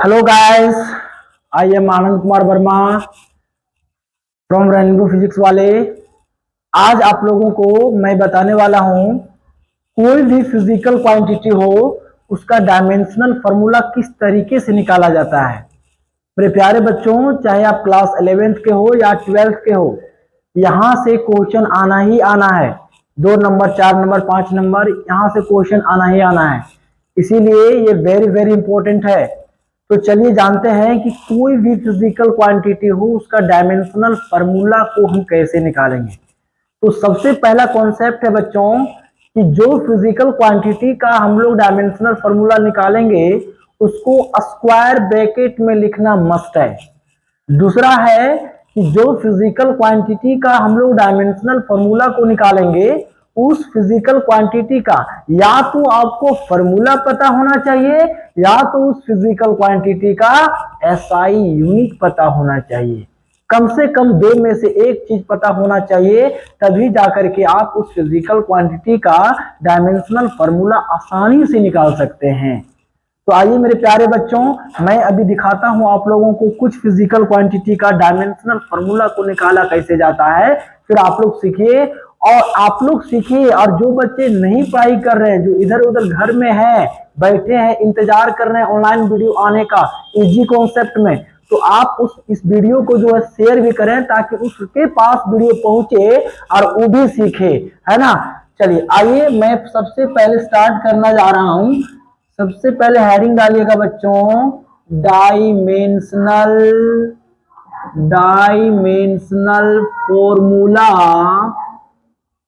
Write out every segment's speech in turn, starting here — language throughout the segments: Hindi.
Hello guys, I am Anand Kumar Verma from rainbow physics वाले। आज आप लोगों को मैं बताने वाला हूं कोई भी फिजिकल क्वांटिटी हो उसका डायमेंशनल फॉर्मूला किस तरीके से निकाला जाता है। मेरे प्यारे बच्चों, चाहे आप क्लास 11th के हो या 12th के हो, यहाँ से क्वेश्चन आना ही आना है। 2 नंबर, 4 नंबर, 5 नंबर, यहाँ से क्वेश्चन आना ही आना है। इसीलिए ये वेरी वेरी इंपॉर्टेंट है। तो चलिए जानते हैं कि कोई भी फिजिकल क्वांटिटी हो उसका डायमेंशनल फॉर्मूला को हम कैसे निकालेंगे। तो सबसे पहला कॉन्सेप्ट है बच्चों कि जो फिजिकल क्वांटिटी का हम लोग डायमेंशनल फॉर्मूला निकालेंगे उसको स्क्वायर ब्रैकेट में लिखना मस्ट है। दूसरा है कि जो फिजिकल क्वांटिटी का हम लोग डायमेंशनल फॉर्मूला को निकालेंगे उस फिजिकल क्वांटिटी का या तो आपको फॉर्मूला पता होना चाहिए या तो उस फिजिकल क्वांटिटी का एसआई यूनिट पता होना चाहिए। कम से कम दो में से एक चीज पता होना चाहिए, तभी जाकर के आप उस फिजिकल क्वांटिटी का डायमेंशनल फॉर्मूला आसानी से निकाल सकते हैं। तो आइए मेरे प्यारे बच्चों, मैं अभी दिखाता हूं आप लोगों को कुछ फिजिकल क्वांटिटी का डायमेंशनल फॉर्मूला को निकाला कैसे जाता है। फिर आप लोग सीखिए और जो बच्चे नहीं पढ़ाई कर रहे हैं, जो इधर उधर घर में हैं, बैठे हैं, इंतजार कर रहे हैं ऑनलाइन वीडियो आने का इजी कॉन्सेप्ट में, तो आप इस वीडियो को जो है शेयर भी करें ताकि उसके पास वीडियो पहुंचे और वो भी सीखे, है ना। चलिए आइए, मैं सबसे पहले स्टार्ट करना जा रहा हूं। सबसे पहले हेडिंग डालिएगा बच्चों, dimensional formula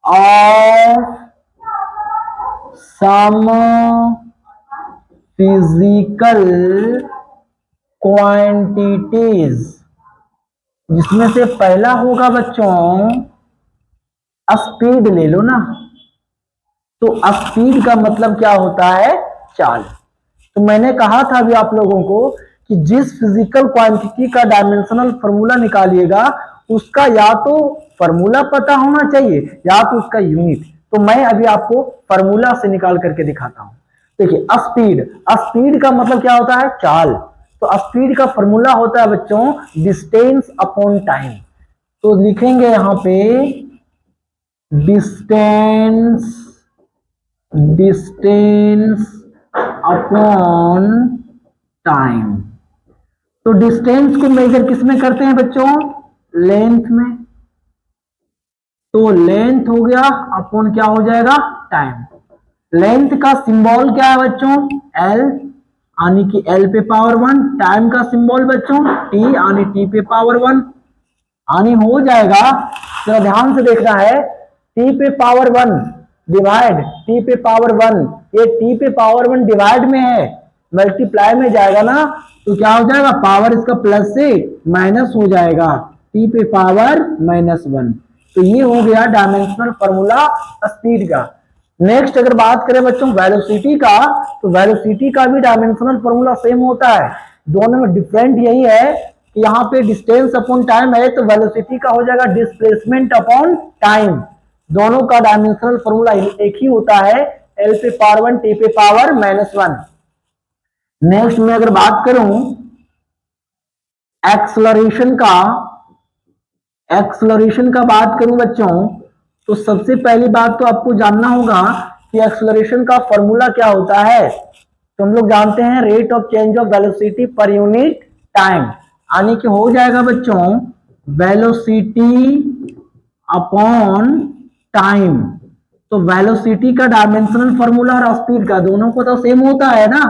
of some physical quantities, जिसमें से पहला होगा बच्चों स्पीड। ले लो ना, तो स्पीड का मतलब क्या होता है? चाल। तो मैंने कहा था अभी आप लोगों को कि जिस फिजिकल क्वांटिटी का डायमेंशनल फॉर्मूला निकालिएगा उसका या तो फॉर्मूला पता होना चाहिए या तो उसका यूनिट। तो मैं अभी आपको फॉर्मूला से निकाल करके दिखाता हूं। देखिए, स्पीड का मतलब क्या होता है? चाल। तो स्पीड का फॉर्मूला होता है बच्चों डिस्टेंस अपॉन टाइम। तो लिखेंगे यहां पे डिस्टेंस अपॉन टाइम। तो डिस्टेंस को मेजर किस में करते हैं बच्चों? लेंथ में। तो लेंथ हो गया अपॉन क्या हो जाएगा? टाइम। लेंथ का सिंबल क्या है बच्चों? एल, यानी कि एल पे पावर 1। टाइम का सिंबल बच्चों टी, यानी टी पे पावर 1। यानी हो जाएगा, जरा ध्यान से देखना है, टी पे पावर 1 डिवाइड टी पे पावर 1। ये टी पे पावर 1 डिवाइड में है, मल्टीप्लाई में जाएगा ना, तो क्या हो जाएगा? पावर इसका प्लस से माइनस हो जाएगा, टी पे पावर -1। तो ये हो गया डायमेंशनल फॉर्मूला स्पीड का। नेक्स्ट अगर बात करें बच्चों वेलोसिटी का, तो वेलोसिटी का भी डायमेंशनल फॉर्मूला सेम होता है। दोनों में डिफरेंट यही है कि यहाँ पे डिस्टेंस अपॉन टाइम है, तो वेलोसिटी का हो जाएगा डिस्प्लेसमेंट अपॉन टाइम। दोनों का डायमेंशनल फॉर्मूला एक ही होता है, एल पे पावर 1 टी पे पावर -1। नेक्स्ट में अगर बात करूं एक्सलरेशन का बात करूं बच्चों, तो सबसे पहली बात तो आपको जानना होगा कि एक्सलरेशन का फॉर्मूला क्या होता है। तो हम लोग जानते हैं rate of change of velocity per unit time, यानी कि हो जाएगा बच्चों वेलोसिटी अपॉन टाइम। तो वेलोसिटी का डायमेंशनल फॉर्मूला और स्पीड का दोनों को तो सेम होता है ना,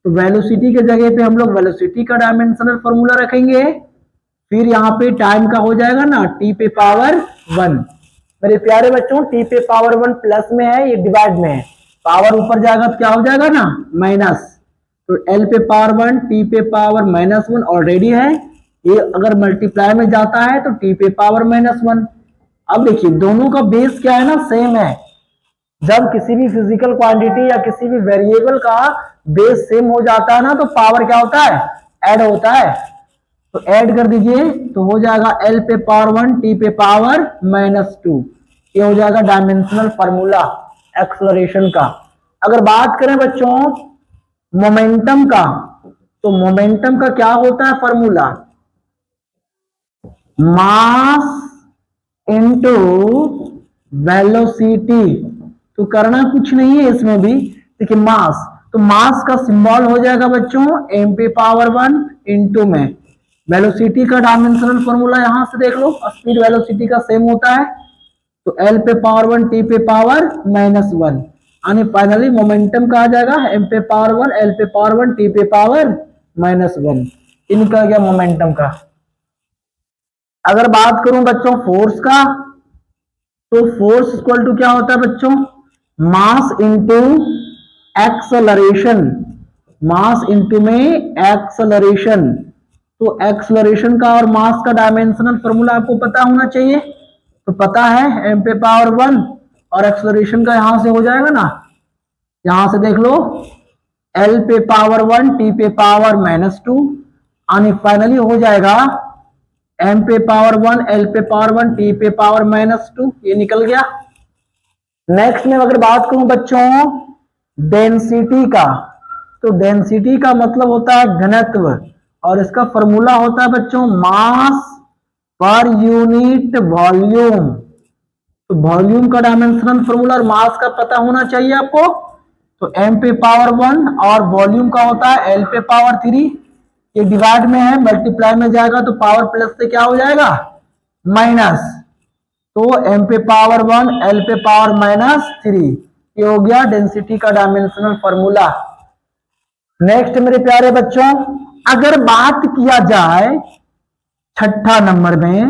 तो वेलोसिटी के जगह पे हम लोग वेलोसिटी का डायमेंशनल फॉर्मूला रखेंगे। फिर यहाँ पे टाइम का हो जाएगा ना टी पे पावर 1। मेरे प्यारे बच्चों, टी पे पावर 1 प्लस में है, ये डिवाइड में है, पावर ऊपर जाएगा तो क्या हो जाएगा ना माइनस। तो एल पे पावर 1 टी पे पावर -1 ऑलरेडी है, ये अगर मल्टीप्लाई में जाता है तो टी पे पावर -1। अब देखिए दोनों का बेस क्या है ना, सेम है। जब किसी भी फिजिकल क्वांटिटी या किसी भी वेरिएबल का बेस सेम हो जाता है ना, तो पावर क्या होता है? ऐड होता है। तो ऐड कर दीजिए तो हो जाएगा एल पे पावर 1 टी पे पावर -2। ये हो जाएगा डायमेंशनल फॉर्मूला एक्सलरेशन का। अगर बात करें बच्चों मोमेंटम का, तो मोमेंटम का क्या होता है फॉर्मूला, मास इनटू वेलोसिटी। तो करना कुछ नहीं है इसमें भी, देखिए मास, तो मास का सिंबल हो जाएगा बच्चों m पे पावर 1 इंटू में वेलोसिटी का डायमेंशनल फॉर्मूला यहां से देख लो, स्पीड वेलोसिटी का सेम होता है, तो l पे पावर 1 t पे पावर -1 यानी फाइनली मोमेंटम का आ जाएगा m पे पावर 1 l पे पावर 1 t पे पावर -1, ये निकल गया मोमेंटम का। अगर बात करूं बच्चों फोर्स का, तो फोर्स इक्वल टू क्या होता है बच्चों, mass into acceleration, mass into में एक्सेलरेशन। तो एक्सेलरेशन का और मास का डायमेंशनल फॉर्मूला आपको पता होना चाहिए, तो पता है m पे पावर 1 और एक्सेलरेशन का यहां से हो जाएगा ना, यहां से देख लो l पे पावर 1 t पे पावर -2 यानी फाइनली हो जाएगा m पे पावर 1 l पे पावर 1 t पे पावर -2, ये निकल गया। नेक्स्ट में अगर बात करूं बच्चों डेंसिटी का, तो डेंसिटी का मतलब होता है घनत्व और इसका फॉर्मूला होता है बच्चों मास पर यूनिट वॉल्यूम। तो वॉल्यूम का डायमेंशनल फॉर्मूला और मास का पता होना चाहिए आपको, तो m पे पावर 1 और वॉल्यूम का होता है l पे पावर 3, ये डिवाइड में है मल्टीप्लाई में जाएगा तो पावर प्लस से क्या हो जाएगा माइनस, तो m पे पावर 1 l पे पावर -3, ये हो गया डेंसिटी का डायमेंशनल फॉर्मूला। नेक्स्ट मेरे प्यारे बच्चों अगर बात किया जाए छठा नंबर में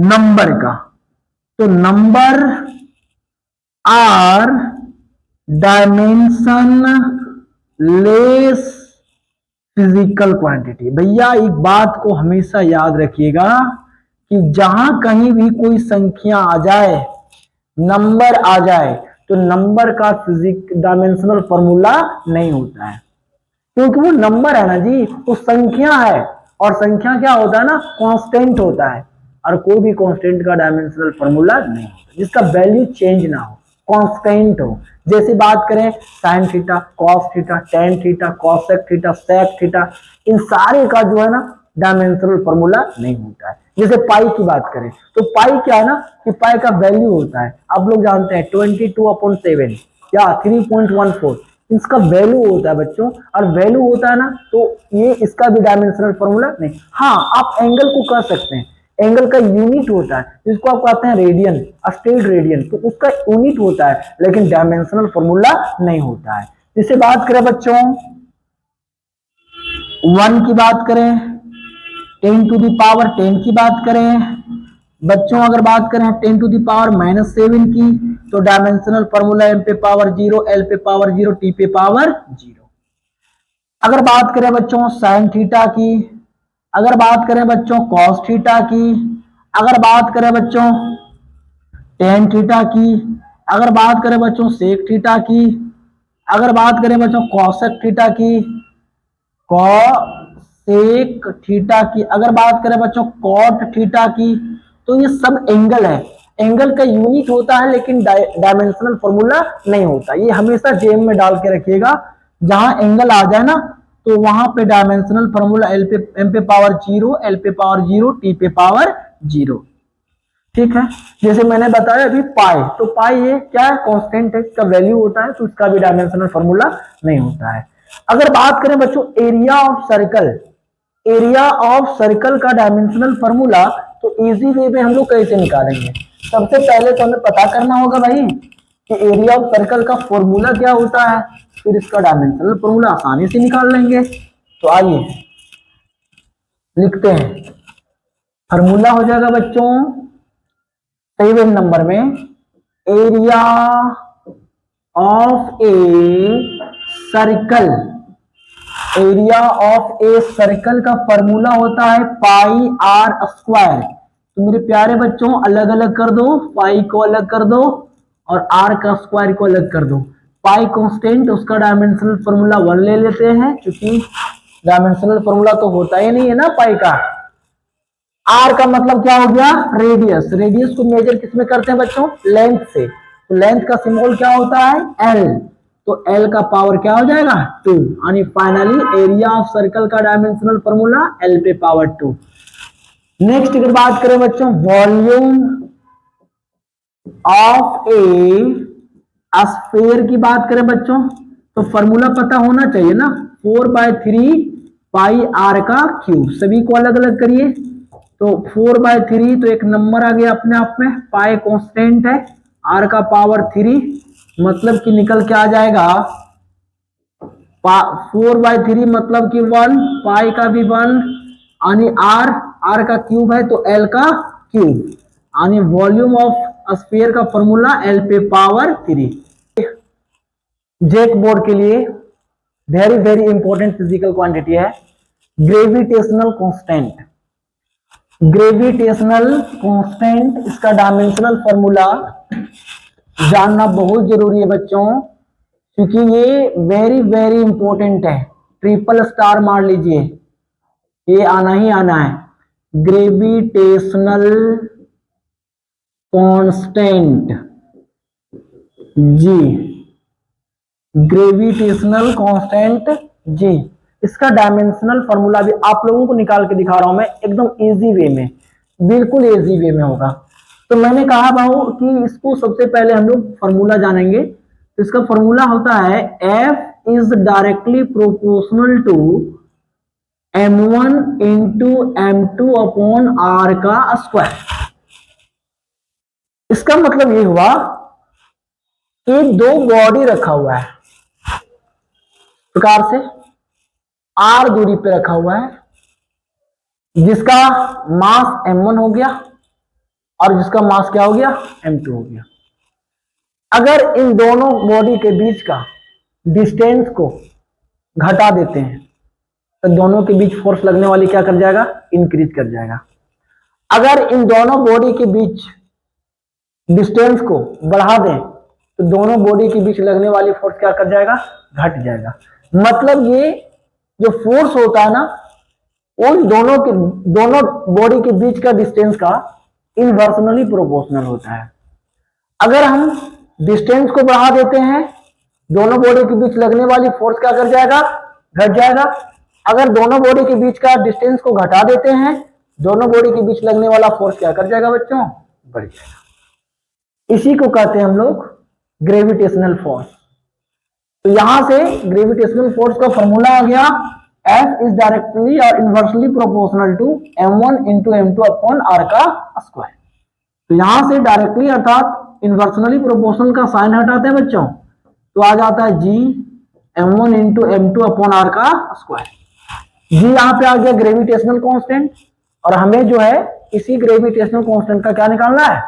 नंबर का, तो number are dimensionless physical quantity. भैया एक बात को हमेशा याद रखिएगा कि जहां कहीं भी कोई संख्या आ जाए, नंबर आ जाए, तो नंबर का फिजिक डायमेंशनल फॉर्मूला नहीं होता है, क्योंकि वो नंबर है ना जी, वो संख्या है और संख्या क्या होता है ना कांस्टेंट होता है, और कोई भी कांस्टेंट का डायमेंशनल फॉर्मूला नहीं होता जिसका वैल्यू चेंज ना हो, कांस्टेंट हो। जैसे बात करें sine theta, cos theta, tan theta, cosec theta, sec theta, इन सारे का जो है ना डायमेंशनल फॉर्मूला नहीं होता है। जैसे पाई की बात करें तो पाई क्या है ना कि पाई का वैल्यू होता है, आप लोग जानते हैं 22/7 या 3.14, इसका वैल्यू होता है बच्चों, और वैल्यू होता है ना तो ये इसका भी डायमेंशनल फॉर्मूला नहीं। हाँ आप एंगल को कर सकते हैं, एंगल का यूनिट होता है जिसको आप कहते हैं रेडियन, स्टेट रेडियन, तो उसका यूनिट होता है लेकिन डायमेंशनल फॉर्मूला नहीं होता है। जिससे बात करें बच्चों 1 की बात करें, 10 की बात करें बच्चों, अगर बात करें 10⁻⁻7 की, तो डायमेंशनल फॉर्मूला m पे पावर 0, l पे पावर 0, t पे पावर 0। अगर बात करें बच्चों साइन थीटा की, अगर बात करें बच्चों कॉस थीटा की, अगर बात करें बच्चों टेन थीटा की, अगर बात करें बच्चों सेक थीटा की, अगर बात करें बच्चों कॉसेक थीटा की, कॉसेक थीटा की, अगर बात करें बच्चों कॉट थीटा की, तो ये सब एंगल है, एंगल का यूनिट होता है लेकिन डायमेंशनल फॉर्मूला नहीं होता। ये हमेशा जेम में डाल के रखिएगा, जहां एंगल आ जाए ना तो वहां पे डायमेंशनल फॉर्मूला m पे पावर 0, l पे पावर 0, t पे पावर 0। ठीक है, जैसे मैंने बताया अभी पाई, तो पाई ये क्या है कांस्टेंट है, इसका वैल्यू होता है, तो इसका भी डायमेंशनल फॉर्मूला नहीं होता है। अगर बात करें बच्चों area of circle, area of circle का डायमेंशनल फॉर्मूला तो इजी वे में हम लोग कैसे निकालेंगे, सबसे पहले तो हमें पता करना होगा भाई कि एरिया ऑफ सर्कल का फॉर्मूला क्या होता है, फिर इसका डायमेंशनल फॉर्मूला आसानी से निकाल लेंगे। तो आइए लिखते हैं, फॉर्मूला हो जाएगा बच्चों 7 नंबर में, area of a circle, area of a circle का फॉर्मूला होता है पाई आर स्क्वायर। तो मेरे प्यारे बच्चों अलग अलग कर दो, पाई को अलग कर दो और आर का स्क्वायर को अलग कर दो। पाई कांस्टेंट, उसका डायमेंशनल फॉर्मूला 1 ले लेते हैं क्योंकि डायमेंशनल फॉर्मूला तो होता ही नहीं है ना पाई का। आर का मतलब क्या हो गया रेडियस, रेडियस को मेजर किस में करते हैं बच्चों लेंथ से, तो लेंथ का सिंबल क्या होता है एल, तो L का पावर क्या हो जाएगा 2। यानी फाइनली एरिया ऑफ सर्कल का डायमेंशनल फॉर्मूला L पे पावर 2। नेक्स्ट अगर बात करें बच्चों वॉल्यूम ऑफ ए स्फीयर की बात करें बच्चों, तो फॉर्मूला पता होना चाहिए ना, 4/3 पाई आर का क्यूब। सभी को अलग अलग करिए, तो 4/3 तो एक नंबर आ गया अपने आप में, पाई कांस्टेंट है, आर का पावर 3 मतलब कि निकल के आ जाएगा 4/3 मतलब कि 1, पाई का भी 1, यानी आर का क्यूब है तो एल का क्यूब, यानी वॉल्यूम ऑफ स्फीयर का फॉर्मूला एल पे पावर 3। जेक बोर्ड के लिए very very important physical quantity है ग्रेविटेशनल कांस्टेंट। ग्रेविटेशनल कांस्टेंट, इसका डायमेंशनल फॉर्मूला जानना बहुत जरूरी है बच्चों, क्योंकि ये वेरी वेरी इंपॉर्टेंट है। ट्रिपल स्टार मार लीजिए, ये आना ही आना है। ग्रेविटेशनल कांस्टेंट जी, ग्रेविटेशनल कांस्टेंट जी, इसका डायमेंशनल फॉर्मूला भी आप लोगों को निकाल के दिखा रहा हूं मैं, एकदम इजी वे में, बिल्कुल इजी वे में होगा। तो मैंने कहा भाऊ कि इसको सबसे पहले हम लोग फॉर्मूला जानेंगे। तो इसका फॉर्मूला होता है F is directly proportional to m1 into m2 upon r का स्क्वायर। इसका मतलब ये हुआ कि दो बॉडी रखा हुआ है प्रकार से, r दूरी पे रखा हुआ है, जिसका मास m1 हो गया और जिसका मास क्या हो गया m2 हो गया। अगर इन दोनों बॉडी के बीच का डिस्टेंस को घटा देते हैं तो दोनों के बीच फोर्स लगने वाली क्या कर जाएगा, इंक्रीज कर जाएगा। अगर इन दोनों बॉडी के बीच डिस्टेंस को बढ़ा दें तो दोनों बॉडी के बीच लगने वाली फोर्स क्या कर जाएगा, घट जाएगा। मतलब ये जो फोर्स होता है ना, उन दोनों बॉडी के बीच का डिस्टेंस का इनवर्सनली प्रोपोर्शनल होता है। अगर हम डिस्टेंस को बढ़ा देते हैं, दोनों बॉडी के बीच लगने वाली फोर्स क्या कर जाएगा, घट जाएगा। अगर दोनों बॉडी के बीच का डिस्टेंस को घटा देते हैं, दोनों बॉडी के बीच लगने वाला फोर्स क्या कर जाएगा बच्चों, बढ़ जाएगा। इसी को कहते हैं हम लोग ग्रेविटेशनल फोर्स। तो यहां से ग्रेविटेशनल फोर्स का फॉर्मूला आ गया F इज डायरेक्टली और inversely proportional to m1 into m2 upon r का स्क्वायर। तो यहां से डायरेक्टली अर्थात इनवर्सनली प्रोपोर्शनल का साइन हटाते हैं बच्चों, तो आ जाता है G m1 into m2 upon r का स्क्वायर। जी यहां पे आ गया ग्रेविटेशनल कांस्टेंट, और हमें जो है इसी ग्रेविटेशनल कांस्टेंट का क्या निकालना है,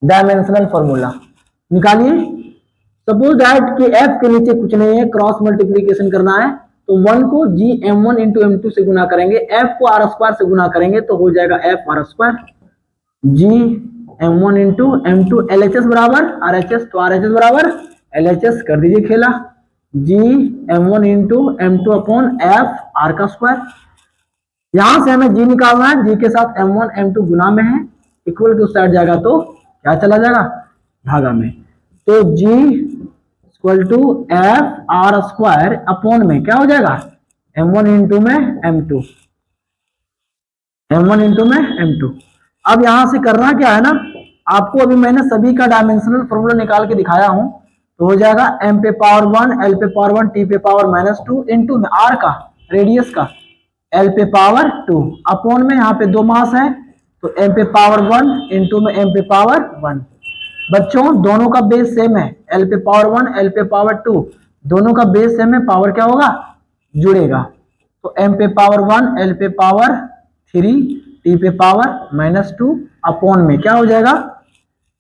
डायमेंशनल फॉर्मूला निकालिए। सपोज दैट कि F के नीचे कुछ नहीं है, क्रॉस मल्टीप्लीकेशन करना है, तो 1 को G m1 इंटू m2 से गुना करेंगे, F को r स्क्वायर से गुना करेंगे तो हो जाएगा F r square, G m1 into m2 LHS बराबर RHS, तो RHS बराबर LHS कर दीजिए खेला, G m1 into m2 upon F r का स्क्वायर। यहां से हमें G निकालना है, G के साथ m1 m2 गुना में है, इक्वल के उस साइड जाएगा तो क्या चला जाएगा, भागा में। तो G equal to F r square upon में क्या हो जाएगा, m1 इंटू में m2, m1 इंटू में m2। अब यहां से करना क्या है ना, आपको अभी मैंने सभी का डायमेंशनल फॉर्मूला निकाल के दिखाया हूं, तो हो जाएगा m पे पावर 1, l पे पावर 1, t पे पावर -2 इंटू में r का रेडियस का l पे पावर 2 अपॉन में यहाँ पे दो मास है तो m पे पावर 1 इंटू में m पे पावर 1। बच्चों दोनों का बेस सेम है, l पे पावर 1 l पे पावर 2, दोनों का बेस सेम है, पावर क्या होगा, जुड़ेगा। तो m पे पावर 1 l पे पावर 3 t पे पावर -2 अपॉन में क्या हो जाएगा,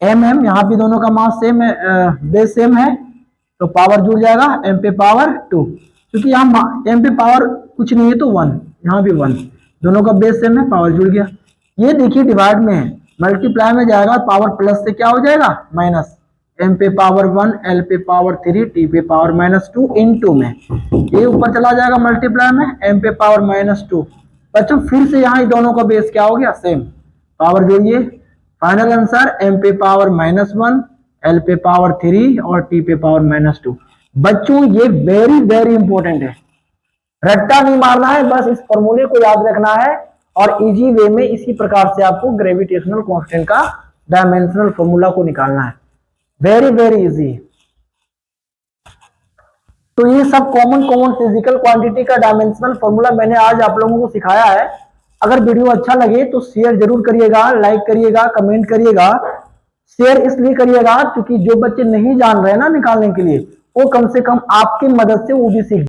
m यहाँ भी दोनों का मास सेम है, बेस सेम है, तो पावर जुड़ जाएगा m पे पावर 2, क्योंकि यहाँ m पे पावर कुछ नहीं है तो 1, यहाँ भी 1, दोनों का बेस सेम है, पावर जुड़ गया। ये देखिए डिवाइड में है, मल्टीप्लाई में जाएगा, पावर प्लस से क्या हो जाएगा माइनस, m पे पावर 1 l पे पावर 3 t पे पावर -2 इंटू में ये ऊपर चला जाएगा मल्टीप्लाई में m पे पावर -2। बच्चों फिर से यहाँ दोनों का बेस क्या हो गया, सेम, पावर जोड़िए, फाइनल आंसर m पे पावर -1 l पे पावर 3 और t पे पावर -2। बच्चों ये वेरी वेरी इंपॉर्टेंट है, रट्टा नहीं मारना है, बस इस फॉर्मूले को याद रखना है और इजी वे में इसी प्रकार से आपको ग्रेविटेशनल कांस्टेंट का डायमेंशनल फॉर्मूला को निकालना है। Very very easy. तो ये सब कॉमन कॉमन फिजिकल क्वांटिटी का डायमेंशनल फॉर्मूला मैंने आज आप लोगों को सिखाया है। अगर वीडियो अच्छा लगे तो शेयर जरूर करिएगा, लाइक करिएगा, कमेंट करिएगा। शेयर इसलिए करिएगा क्योंकि जो बच्चे नहीं जान रहे हैं ना निकालने के लिए, वो कम से कम आपकी मदद से वो भी सीख